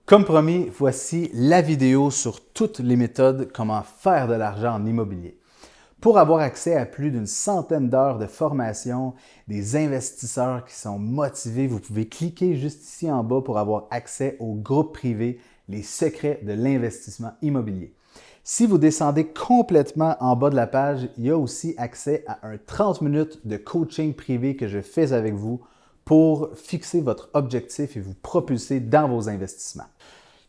Comme promis, voici la vidéo sur toutes les méthodes comment faire de l'argent en immobilier. Pour avoir accès à plus d'une centaine d'heures de formation, des investisseurs qui sont motivés, vous pouvez cliquer juste ici en bas pour avoir accès au groupe privé Les secrets de l'investissement immobilier. Si vous descendez complètement en bas de la page, il y a aussi accès à un 30 minutes de coaching privé que je fais avec vous pour fixer votre objectif et vous propulser dans vos investissements.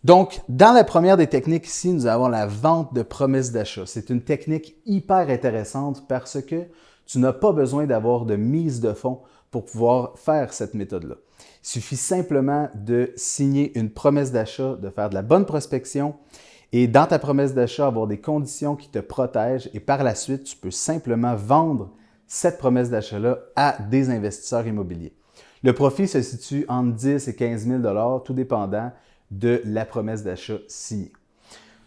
Donc, dans la première des techniques ici, nous avons la vente de promesses d'achat. C'est une technique hyper intéressante parce que tu n'as pas besoin d'avoir de mise de fonds pour pouvoir faire cette méthode-là. Il suffit simplement de signer une promesse d'achat, de faire de la bonne prospection et dans ta promesse d'achat, avoir des conditions qui te protègent et par la suite, tu peux simplement vendre cette promesse d'achat-là à des investisseurs immobiliers. Le profit se situe entre 10 et 15 000 tout dépendant de la promesse d'achat signée.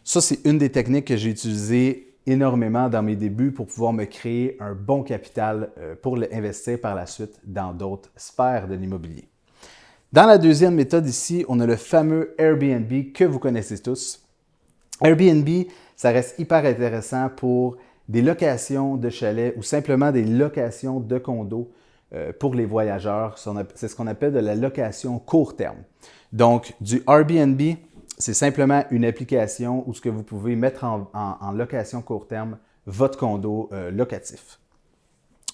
Ça, c'est une des techniques que j'ai utilisées énormément dans mes débuts pour pouvoir me créer un bon capital pour investir par la suite dans d'autres sphères de l'immobilier. Dans la deuxième méthode ici, on a le fameux Airbnb que vous connaissez tous. Airbnb, ça reste hyper intéressant pour des locations de chalets ou simplement des locations de condos pour les voyageurs. C'est ce qu'on appelle de la location court terme. Donc, du Airbnb, c'est simplement une application où ce que vous pouvez mettre en location court terme votre condo locatif.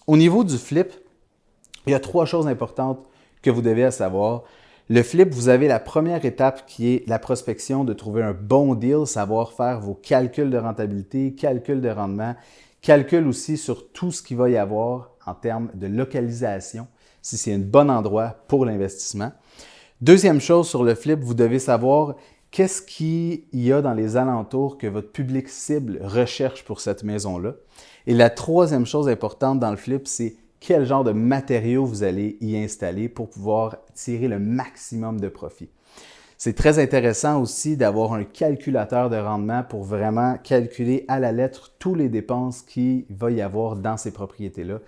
Au niveau du flip, il y a 3 choses importantes que vous devez savoir. Le flip, vous avez la première étape qui est la prospection, de trouver un bon deal, savoir faire vos calculs de rentabilité, calculs de rendement, calcul aussi sur tout ce qu'il va y avoir en termes de localisation, si c'est un bon endroit pour l'investissement. Deuxième chose sur le flip, vous devez savoir qu'est-ce qu'il y a dans les alentours que votre public cible recherche pour cette maison-là. Et la troisième chose importante dans le flip, c'est quel genre de matériaux vous allez y installer pour pouvoir tirer le maximum de profit. C'est très intéressant aussi d'avoir un calculateur de rendement pour vraiment calculer à la lettre tous les dépenses qu'il va y avoir dans ces propriétés-là,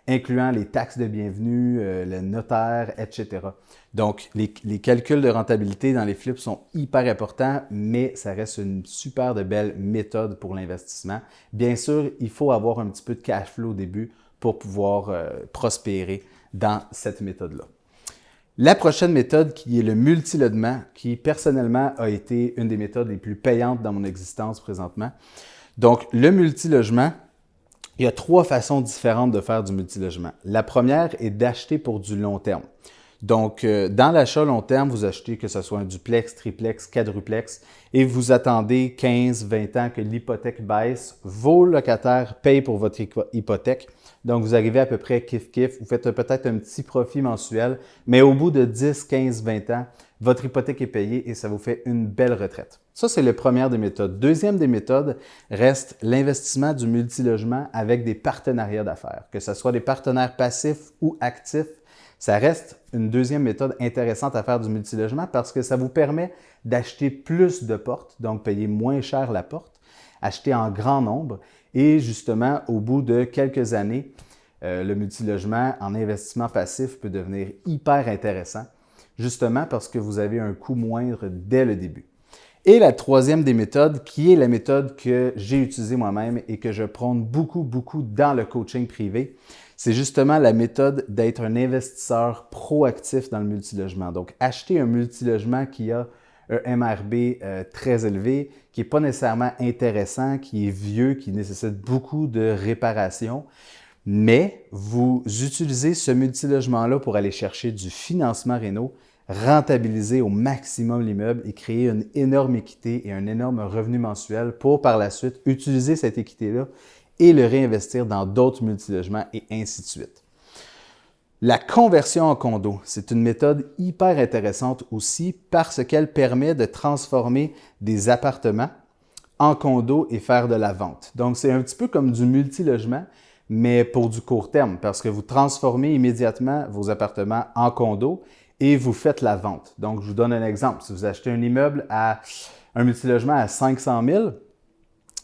incluant les taxes de bienvenue, le notaire, etc. Donc, les calculs de rentabilité dans les flips sont hyper importants, mais ça reste une super de belle méthode pour l'investissement. Bien sûr, il faut avoir un petit peu de cash flow au début pour pouvoir prospérer dans cette méthode-là. La prochaine méthode qui est le multilogement, qui personnellement a été une des méthodes les plus payantes dans mon existence présentement. Donc, le multilogement, il y a 3 façons différentes de faire du multilogement. La première est d'acheter pour du long terme. Donc, dans l'achat long terme, vous achetez que ce soit un duplex, triplex, quadruplex et vous attendez 15, 20 ans que l'hypothèque baisse. Vos locataires payent pour votre hypothèque. Donc, vous arrivez à peu près kiff-kiff. Vous faites peut-être un petit profit mensuel, mais au bout de 10, 15, 20 ans, votre hypothèque est payée et ça vous fait une belle retraite. Ça, c'est la première des méthodes. Deuxième des méthodes reste l'investissement du multilogement avec des partenariats d'affaires, que ce soit des partenaires passifs ou actifs. Ça reste une deuxième méthode intéressante à faire du multilogement parce que ça vous permet d'acheter plus de portes, donc payer moins cher la porte, acheter en grand nombre et justement, au bout de quelques années, le multilogement en investissement passif peut devenir hyper intéressant, justement parce que vous avez un coût moindre dès le début. Et la troisième des méthodes, qui est la méthode que j'ai utilisée moi-même et que je prône beaucoup dans le coaching privé, c'est justement la méthode d'être un investisseur proactif dans le multilogement. Donc, acheter un multilogement qui a un MRB très élevé, qui n'est pas nécessairement intéressant, qui est vieux, qui nécessite beaucoup de réparations, mais vous utilisez ce multilogement-là pour aller chercher du financement réno, rentabiliser au maximum l'immeuble et créer une énorme équité et un énorme revenu mensuel pour par la suite utiliser cette équité-là et le réinvestir dans d'autres multilogements et ainsi de suite. La conversion en condo, c'est une méthode hyper intéressante aussi parce qu'elle permet de transformer des appartements en condo et faire de la vente. Donc, c'est un petit peu comme du multilogement, mais pour du court terme parce que vous transformez immédiatement vos appartements en condo et vous faites la vente. Donc, je vous donne un exemple. Si vous achetez un immeuble à un multilogement à 500 000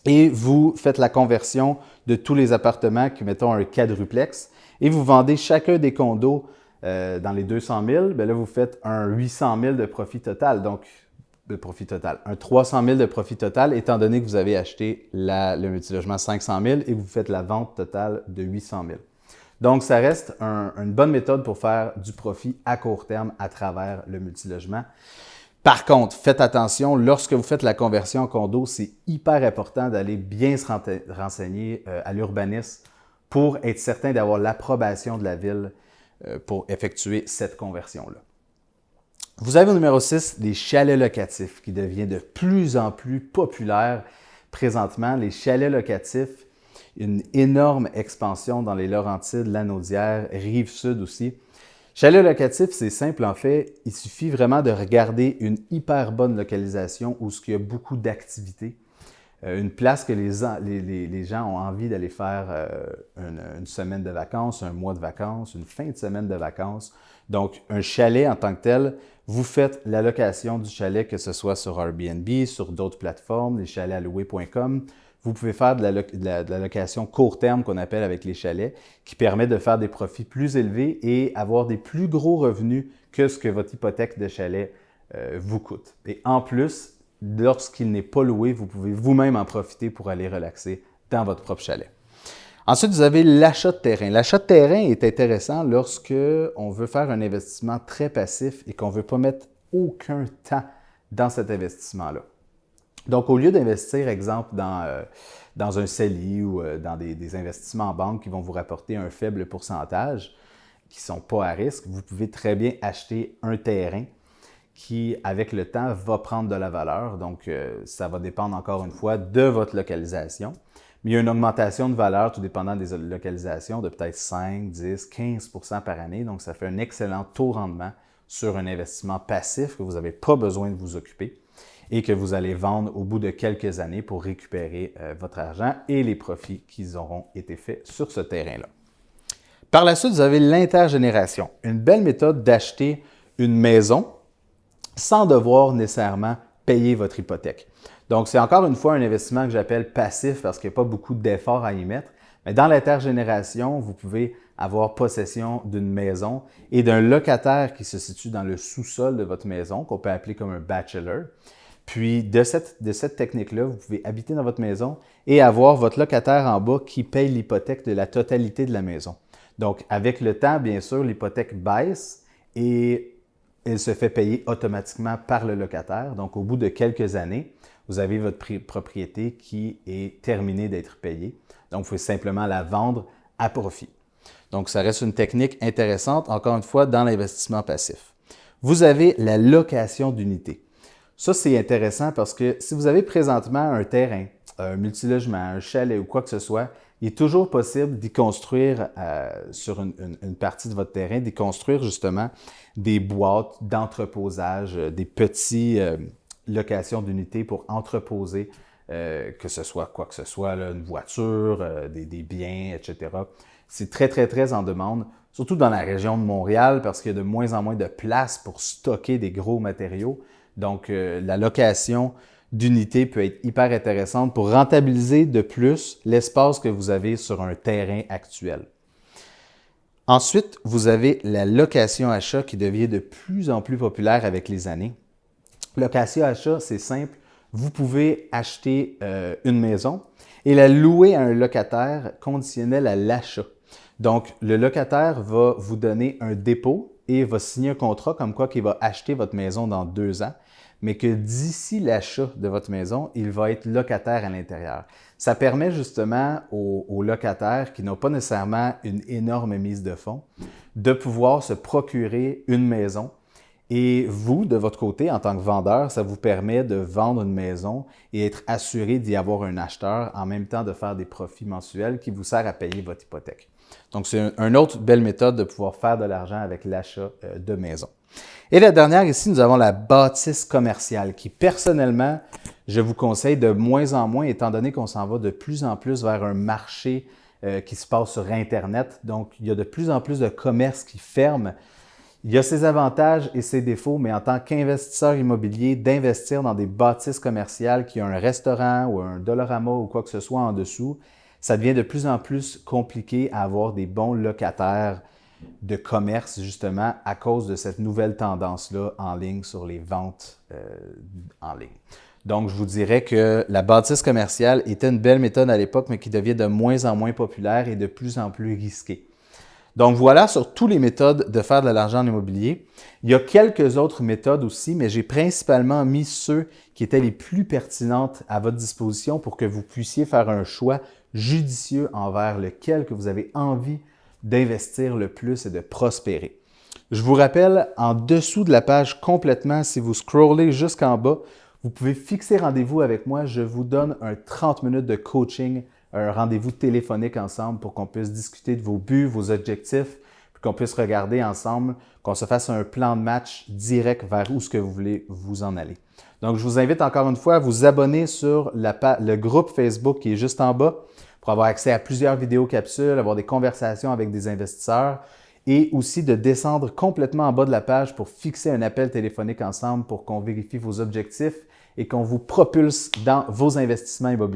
et vous faites la conversion de tous les appartements qui, mettons, un quadruplex, et vous vendez chacun des condos dans les 200 000, bien là, vous faites un 800 000 de profit total. Donc, de profit total. Un 300 000 de profit total, étant donné que vous avez acheté le multilogement 500 000 et que vous faites la vente totale de 800 000. Donc, ça reste une bonne méthode pour faire du profit à court terme à travers le multilogement. Par contre, faites attention, lorsque vous faites la conversion en condo, c'est hyper important d'aller bien se renseigner à l'urbanisme pour être certain d'avoir l'approbation de la ville pour effectuer cette conversion-là. Vous avez au numéro 6, les chalets locatifs qui deviennent de plus en plus populaires présentement. Les chalets locatifs, une énorme expansion dans les Laurentides, Lanaudière, Rive-Sud aussi. Chalet locatif, c'est simple en fait. Il suffit vraiment de regarder une hyper bonne localisation où il y a beaucoup d'activités. Une place que les gens ont envie d'aller faire une semaine de vacances, un mois de vacances, une fin de semaine de vacances. Donc, un chalet en tant que tel, vous faites la location du chalet, que ce soit sur Airbnb, sur d'autres plateformes, les chalets alloués.com. Vous pouvez faire de la location court terme qu'on appelle avec les chalets, qui permet de faire des profits plus élevés et avoir des plus gros revenus que ce que votre hypothèque de chalet vous coûte. Et en plus, lorsqu'il n'est pas loué, vous pouvez vous-même en profiter pour aller relaxer dans votre propre chalet. Ensuite, vous avez l'achat de terrain. L'achat de terrain est intéressant lorsque on veut faire un investissement très passif et qu'on ne veut pas mettre aucun temps dans cet investissement-là. Donc, au lieu d'investir, exemple, dans un CELI ou dans des investissements en banque qui vont vous rapporter un faible pourcentage, qui ne sont pas à risque, vous pouvez très bien acheter un terrain qui, avec le temps, va prendre de la valeur. Donc, ça va dépendre encore une fois de votre localisation. Mais il y a une augmentation de valeur, tout dépendant des localisations, de peut-être 5, 10, 15 % par année. Donc, ça fait un excellent taux de rendement sur un investissement passif que vous n'avez pas besoin de vous occuper et que vous allez vendre au bout de quelques années pour récupérer votre argent et les profits qui auront été faits sur ce terrain-là. Par la suite, vous avez l'intergénération, une belle méthode d'acheter une maison sans devoir nécessairement payer votre hypothèque. Donc, c'est encore une fois un investissement que j'appelle passif parce qu'il n'y a pas beaucoup d'efforts à y mettre. Mais dans l'intergénération, vous pouvez avoir possession d'une maison et d'un locataire qui se situe dans le sous-sol de votre maison, qu'on peut appeler comme un bachelor. Puis, de cette technique-là, vous pouvez habiter dans votre maison et avoir votre locataire en bas qui paye l'hypothèque de la totalité de la maison. Donc, avec le temps, bien sûr, l'hypothèque baisse et elle se fait payer automatiquement par le locataire. Donc, au bout de quelques années, vous avez votre propriété qui est terminée d'être payée. Donc, vous pouvez simplement la vendre à profit. Donc, ça reste une technique intéressante, encore une fois, dans l'investissement passif. Vous avez la location d'unités. Ça, c'est intéressant parce que si vous avez présentement un terrain, un multilogement, un chalet ou quoi que ce soit, il est toujours possible d'y construire sur une partie de votre terrain, d'y construire justement des boîtes d'entreposage, des petits locations d'unités pour entreposer, que ce soit quoi que ce soit, là, une voiture, des biens, etc. C'est très, très, très en demande, surtout dans la région de Montréal parce qu'il y a de moins en moins de place pour stocker des gros matériaux. Donc, la location d'unités peut être hyper intéressante pour rentabiliser de plus l'espace que vous avez sur un terrain actuel. Ensuite, vous avez la location-achat qui devient de plus en plus populaire avec les années. Location-achat, c'est simple. Vous pouvez acheter une maison et la louer à un locataire conditionnel à l'achat. Donc, le locataire va vous donner un dépôt et va signer un contrat comme quoi qu'il va acheter votre maison dans 2 ans, mais que d'ici l'achat de votre maison, il va être locataire à l'intérieur. Ça permet justement aux locataires qui n'ont pas nécessairement une énorme mise de fonds de pouvoir se procurer une maison. Et vous, de votre côté, en tant que vendeur, ça vous permet de vendre une maison et être assuré d'y avoir un acheteur en même temps de faire des profits mensuels qui vous servent à payer votre hypothèque. Donc, c'est une autre belle méthode de pouvoir faire de l'argent avec l'achat de maison. Et la dernière ici, nous avons la bâtisse commerciale qui, personnellement, je vous conseille de moins en moins, étant donné qu'on s'en va de plus en plus vers un marché qui se passe sur Internet. Donc, il y a de plus en plus de commerces qui ferment. Il y a ses avantages et ses défauts, mais en tant qu'investisseur immobilier, d'investir dans des bâtisses commerciales qui ont un restaurant ou un Dollarama ou quoi que ce soit en dessous, ça devient de plus en plus compliqué à avoir des bons locataires de commerce justement à cause de cette nouvelle tendance-là en ligne sur les ventes en ligne. Donc, je vous dirais que la bâtisse commerciale était une belle méthode à l'époque, mais qui devient de moins en moins populaire et de plus en plus risquée. Donc, voilà sur toutes les méthodes de faire de l'argent en immobilier. Il y a quelques autres méthodes aussi, mais j'ai principalement mis ceux qui étaient les plus pertinentes à votre disposition pour que vous puissiez faire un choix judicieux envers lequel que vous avez envie d'investir le plus et de prospérer. Je vous rappelle, en dessous de la page complètement, si vous scrollez jusqu'en bas, vous pouvez fixer rendez-vous avec moi. Je vous donne un 30 minutes de coaching, un rendez-vous téléphonique ensemble pour qu'on puisse discuter de vos buts, vos objectifs, puis qu'on puisse regarder ensemble, qu'on se fasse un plan de match direct vers où ce que vous voulez vous en aller. Donc, je vous invite encore une fois à vous abonner sur le groupe Facebook qui est juste en bas pour avoir accès à plusieurs vidéos capsules, avoir des conversations avec des investisseurs et aussi de descendre complètement en bas de la page pour fixer un appel téléphonique ensemble pour qu'on vérifie vos objectifs et qu'on vous propulse dans vos investissements immobiliers.